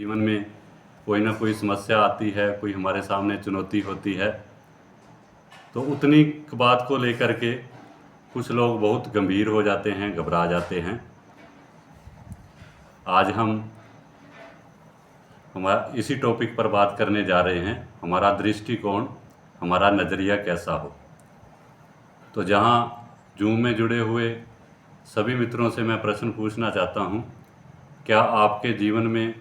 जीवन में कोई ना कोई समस्या आती है, कोई हमारे सामने चुनौती होती है, तो उतनी बात को लेकर के कुछ लोग बहुत गंभीर हो जाते हैं, घबरा जाते हैं। आज हम हमारा इसी टॉपिक पर बात करने जा रहे हैं, हमारा दृष्टिकोण, हमारा नज़रिया कैसा हो। तो जहां जूम में जुड़े हुए सभी मित्रों से मैं प्रश्न पूछना चाहता हूं, क्या आपके जीवन में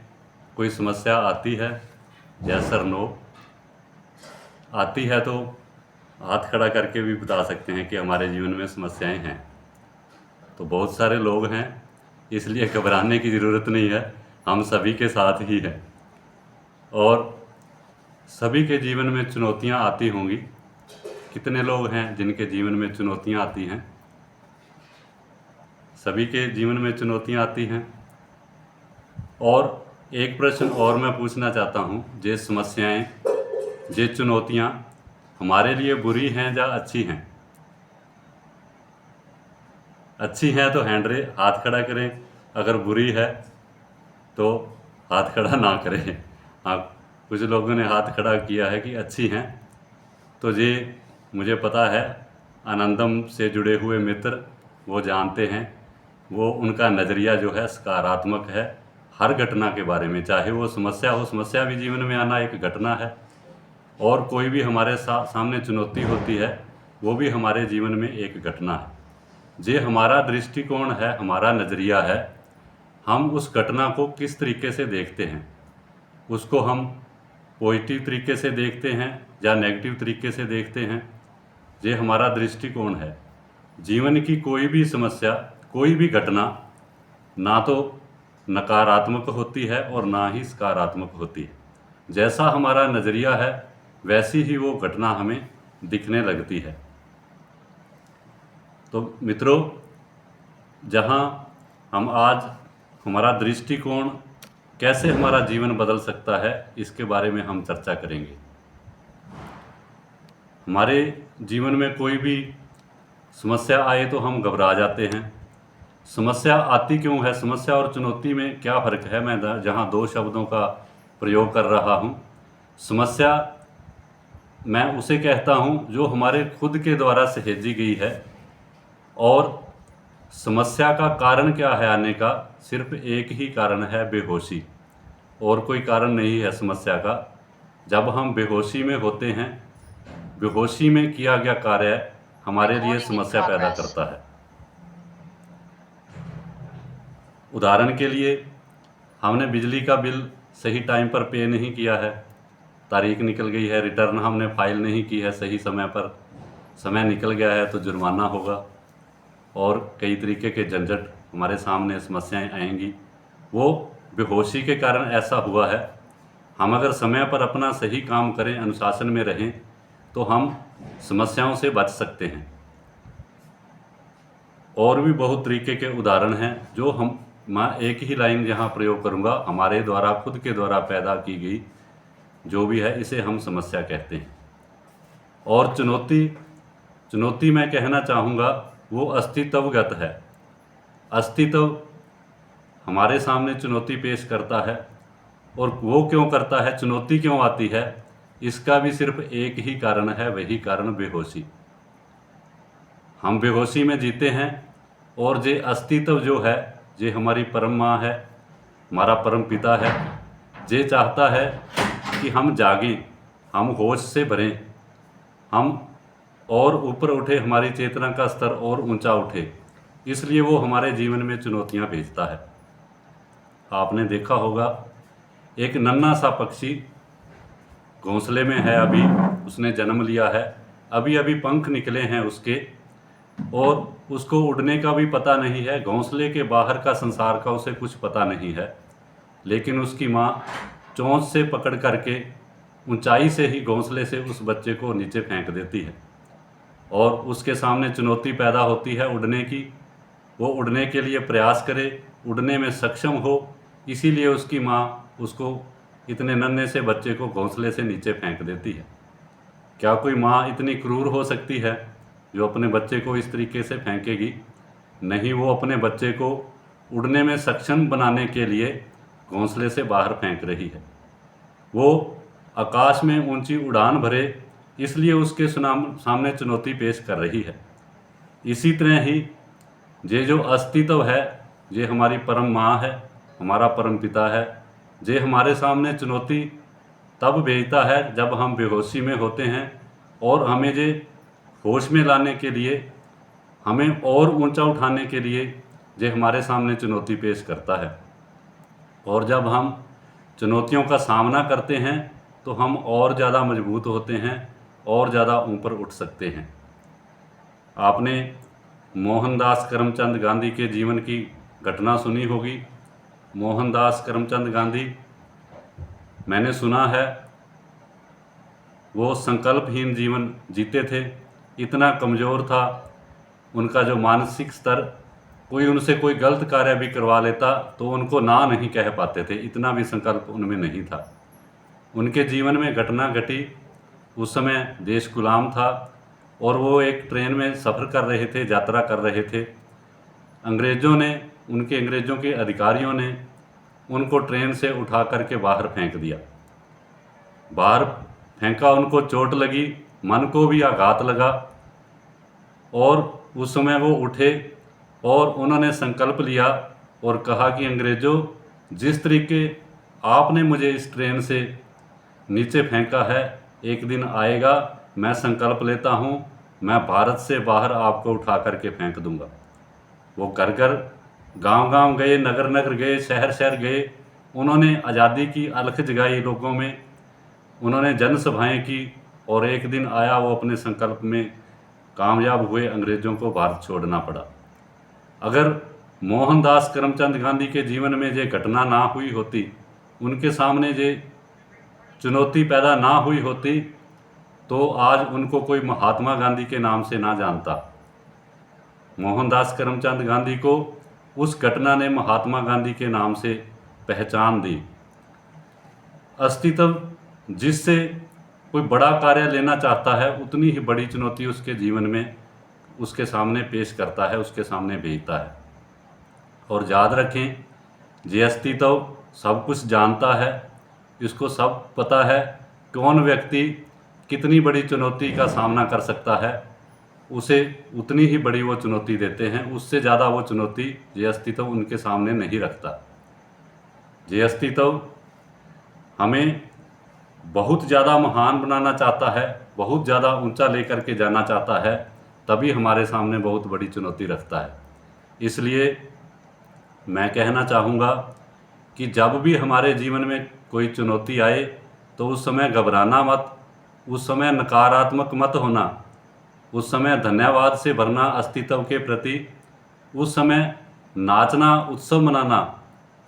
कोई समस्या आती है? यस और नो। आती है तो हाथ खड़ा करके भी बता सकते हैं कि हमारे जीवन में समस्याएं हैं। तो बहुत सारे लोग हैं, इसलिए घबराने की ज़रूरत नहीं है, हम सभी के साथ ही हैं और सभी के जीवन में चुनौतियां आती होंगी। कितने लोग हैं जिनके जीवन में चुनौतियां आती हैं? सभी के जीवन में चुनौतियां आती हैं। और एक प्रश्न और मैं पूछना चाहता हूं, ये समस्याएं, ये चुनौतियां हमारे लिए बुरी हैं या अच्छी हैं? अच्छी हैं तो हाथ खड़ा करें, अगर बुरी है तो हाथ खड़ा ना करें। हाँ, कुछ लोगों ने हाथ खड़ा किया है कि अच्छी हैं। तो ये मुझे पता है, आनंदम से जुड़े हुए मित्र वो जानते हैं, वो उनका नज़रिया जो है सकारात्मक है हर घटना के बारे में। चाहे वो समस्या हो, समस्या भी जीवन में आना एक घटना है, और कोई भी हमारे सामने चुनौती होती है, वो भी हमारे जीवन में एक घटना है। ये हमारा दृष्टिकोण है, हमारा नज़रिया है, हम उस घटना को किस तरीके से देखते हैं। उसको हम पॉजिटिव तरीके से देखते हैं या नेगेटिव तरीके से देखते हैं, ये हमारा दृष्टिकोण है। जीवन की कोई भी समस्या, कोई भी घटना ना तो नकारात्मक होती है और ना ही सकारात्मक होती है। जैसा हमारा नज़रिया है वैसी ही वो घटना हमें दिखने लगती है। तो मित्रों, जहाँ हम आज हमारा दृष्टिकोण कैसे हमारा जीवन बदल सकता है, इसके बारे में हम चर्चा करेंगे। हमारे जीवन में कोई भी समस्या आए तो हम घबरा जाते हैं। समस्या आती क्यों है? समस्या और चुनौती में क्या फ़र्क है? मैं जहाँ दो शब्दों का प्रयोग कर रहा हूँ। समस्या मैं उसे कहता हूँ जो हमारे खुद के द्वारा सहेजी गई है, और समस्या का कारण क्या है आने का? सिर्फ एक ही कारण है, बेहोशी। और कोई कारण नहीं है समस्या का। जब हम बेहोशी में होते हैं, बेहोशी में किया गया कार्य हमारे लिए समस्या पैदा करता है। उदाहरण के लिए, हमने बिजली का बिल सही टाइम पर पे नहीं किया है, तारीख निकल गई है, रिटर्न हमने फाइल नहीं की है सही समय पर, समय निकल गया है तो जुर्माना होगा, और कई तरीके के झंझट हमारे सामने समस्याएं आएंगी। वो बेहोशी के कारण ऐसा हुआ है। हम अगर समय पर अपना सही काम करें, अनुशासन में रहें, तो हम समस्याओं से बच सकते हैं। और भी बहुत तरीके के उदाहरण हैं जो मैं एक ही लाइन यहाँ प्रयोग करूँगा, हमारे द्वारा, खुद के द्वारा पैदा की गई जो भी है, इसे हम समस्या कहते हैं। और चुनौती मैं कहना चाहूँगा वो अस्तित्वगत है। अस्तित्व हमारे सामने चुनौती पेश करता है, और वो क्यों करता है, चुनौती क्यों आती है, इसका भी सिर्फ एक ही कारण है, वही कारण बेहोशी। हम बेहोशी में जीते हैं, और ये अस्तित्व जो है, ये हमारी परम माँ है, हमारा परम पिता है, ये चाहता है कि हम जागें, हम होश से भरें, हम और ऊपर उठे, हमारी चेतना का स्तर और ऊंचा उठे। इसलिए वो हमारे जीवन में चुनौतियां भेजता है। आपने देखा होगा, एक नन्हा सा पक्षी घोंसले में है, अभी उसने जन्म लिया है, अभी अभी पंख निकले हैं उसके, और उसको उड़ने का भी पता नहीं है, घोंसले के बाहर का संसार का उसे कुछ पता नहीं है। लेकिन उसकी माँ चोंच से पकड़ करके ऊंचाई से ही घोंसले से उस बच्चे को नीचे फेंक देती है, और उसके सामने चुनौती पैदा होती है उड़ने की। वो उड़ने के लिए प्रयास करे, उड़ने में सक्षम हो, इसीलिए उसकी माँ उसको, इतने नन्हे से बच्चे को घोंसले से नीचे फेंक देती है। क्या कोई माँ इतनी क्रूर हो सकती है जो अपने बच्चे को इस तरीके से फेंकेगी? नहीं, वो अपने बच्चे को उड़ने में सक्षम बनाने के लिए घोंसले से बाहर फेंक रही है। वो आकाश में ऊंची उड़ान भरे, इसलिए उसके सामने चुनौती पेश कर रही है। इसी तरह ही ये जो अस्तित्व है, ये हमारी परम माँ है, हमारा परम पिता है। ये हमारे सामने चुनौती तब भेजता है जब हम बेहोशी में होते हैं, और हमें ये होश में लाने के लिए, हमें और ऊंचा उठाने के लिए ये हमारे सामने चुनौती पेश करता है। और जब हम चुनौतियों का सामना करते हैं तो हम और ज़्यादा मजबूत होते हैं और ज़्यादा ऊपर उठ सकते हैं। आपने मोहनदास करमचंद गांधी के जीवन की घटना सुनी होगी। मोहनदास करमचंद गांधी, मैंने सुना है वो संकल्पहीन जीवन जीते थे। इतना कमज़ोर था उनका जो मानसिक स्तर, कोई उनसे कोई गलत कार्य भी करवा लेता तो उनको ना नहीं कह पाते थे, इतना भी संकल्प उनमें नहीं था। उनके जीवन में घटना घटी, उस समय देश गुलाम था और वो एक ट्रेन में सफ़र कर रहे थे, यात्रा कर रहे थे। अंग्रेज़ों के अधिकारियों ने उनको ट्रेन से उठा करके बाहर फेंक दिया। बाहर फेंका, उनको चोट लगी, मन को भी आघात लगा, और उस समय वो उठे और उन्होंने संकल्प लिया और कहा कि अंग्रेज़ों, जिस तरीके आपने मुझे इस ट्रेन से नीचे फेंका है, एक दिन आएगा, मैं संकल्प लेता हूँ, मैं भारत से बाहर आपको उठा करके फेंक दूंगा। वो घर घर, गांव-गांव गए, नगर नगर गए, शहर शहर गए। उन्होंने आज़ादी की अलख जगाई लोगों में, उन्होंने जनसभाएं की, और एक दिन आया वो अपने संकल्प में कामयाब हुए, अंग्रेज़ों को भारत छोड़ना पड़ा। अगर मोहनदास करमचंद गांधी के जीवन में ये घटना ना हुई होती, उनके सामने ये चुनौती पैदा ना हुई होती, तो आज उनको कोई महात्मा गांधी के नाम से ना जानता। मोहनदास करमचंद गांधी को उस घटना ने महात्मा गांधी के नाम से पहचान दी। अस्तित्व जिससे कोई बड़ा कार्य लेना चाहता है, उतनी ही बड़ी चुनौती उसके जीवन में उसके सामने पेश करता है, उसके सामने भेजता है। और याद रखें, ये अस्तित्व सब कुछ जानता है, इसको सब पता है कौन व्यक्ति कितनी बड़ी चुनौती का सामना कर सकता है, उसे उतनी ही बड़ी वो चुनौती देते हैं, उससे ज़्यादा वो चुनौती ये अस्तित्व उनके सामने नहीं रखता। ये अस्तित्व हमें बहुत ज़्यादा महान बनाना चाहता है, बहुत ज़्यादा ऊंचा लेकर के जाना चाहता है, तभी हमारे सामने बहुत बड़ी चुनौती रखता है। इसलिए मैं कहना चाहूँगा कि जब भी हमारे जीवन में कोई चुनौती आए तो उस समय घबराना मत, उस समय नकारात्मक मत होना, उस समय धन्यवाद से भरना अस्तित्व के प्रति, उस समय नाचना, उत्सव मनाना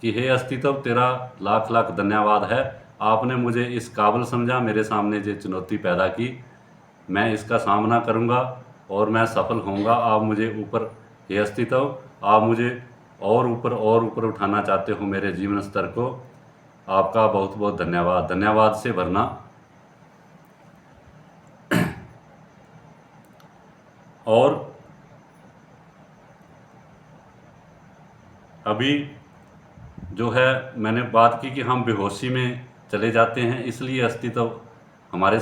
कि हे अस्तित्व, तेरा लाख लाख धन्यवाद है, आपने मुझे इस काबिल समझा, मेरे सामने ये चुनौती पैदा की, मैं इसका सामना करूँगा और मैं सफल होऊंगा। आप मुझे ऊपर, हे अस्तित्व, आप मुझे और ऊपर उठाना चाहते हो मेरे जीवन स्तर को, आपका बहुत बहुत धन्यवाद। धन्यवाद से भरना। और अभी जो है मैंने बात की कि हम बेहोशी में चले जाते हैं, इसलिए अस्तित्व हमारे